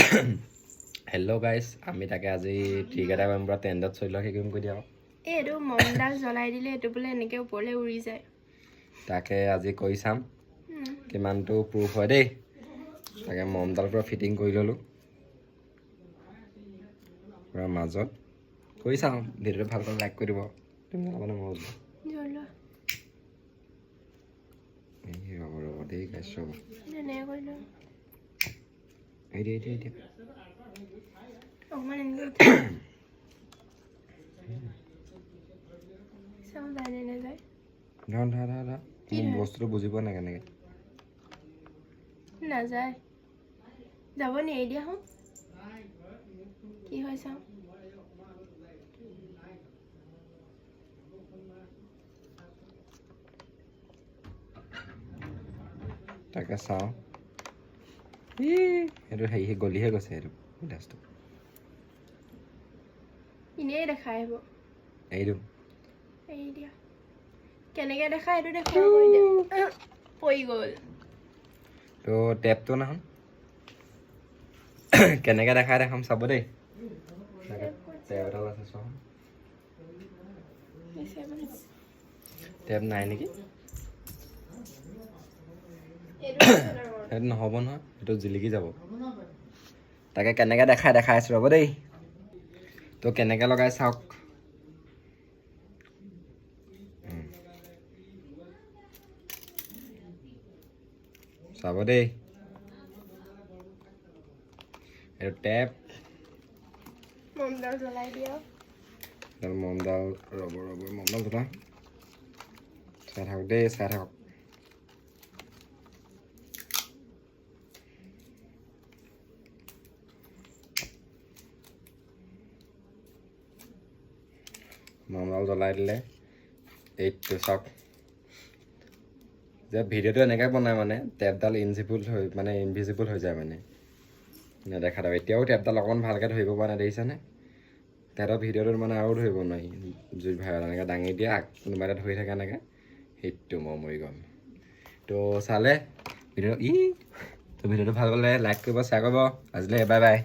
Hello' guys, আমি তাকে আজি ঠিক এটা কৰিম পৰা টেণ্ডত চলি লোৱা শিকিম কৈ দিয়া। এইটো মমডাল জ্বলাই দিলে এইটো বোলে এনেকৈ ওপৰলৈ উৰি যায়। তাকে আজি কৰি চাম কিমানটো প্ৰুফ হয় দেই। তাকে মমডাল পৰা ফিটিং কৰি ল'লোঁ পূৰা মাজত কৰি চাওঁ। ভিডিঅ'টো ভালকৈ লাইক কৰি দিব। তুমি মানে মজা ৰ'ব দেই গাইছ, ৰ'ব এতিয়া অকণমান এনেকৈ চাওঁ যায় নে নাযায়। ধৰা মোৰ বস্তুটো বুজি পোৱা নাই কেনেকৈ নাযায়। যাব নি এৰি দিয়া হওঁ কি হয় চাওঁ। তাকে চাওঁ। সেইটো হেৰি গলিহে গৈছে সেইটো গ্লাছটো। এনেই দেখাই আহিব। এৰি দিওঁ এৰি দিয়া। কেনেকৈ দেখাই সেইটো দেখুৱাব কৰি দিয়া। পৰি গ'ল তো টেপটো নাহোন কেনেকৈ দেখাই দেখাম চাব দেই। টেপ এডাল আছে চাওঁ। টেপ নাই নেকি? সেইটো নহ'ব নহয়, সেইটো জিলিকি যাব। তাকে কেনেকৈ দেখাই আছোঁ ৰ'ব দেই। তো কেনেকৈ লগাই চাওক। চাব দেই। এইটো টেপ মমডাল জ্বলাই দিয়ক। মমডাল ৰ'ব মমডাল জ্বলা। চাই থাকক দেই, চাই থাকক। মমডাল জ্বলাই দিলে এইটো চাওক যে ভিডিঅ'টো এনেকৈ বনায় মানে টেপডাল ইনভিজিবল হৈ যায় মানে নেদেখা দাও। এতিয়াও টেপডাল অকণমান ভালকৈ ধৰিব পৰা নাই, দেখিছেনে? তেহেঁতৰ ভিডিঅ'টোত মানে আৰু ধৰিব নোৱাৰি। জুই ভাইৰেল এনেকৈ দাঙি দিয়া কোনোবা এটা ধৰি থাকে এনেকৈ, সেইটো মৰি গ'ল। তো চালে ভিডিঅ'টো ভিডিঅ'টো ভাল পালে লাইক কৰিব, শ্বেয়াৰ কৰিব। আজিলৈ বাই বাই।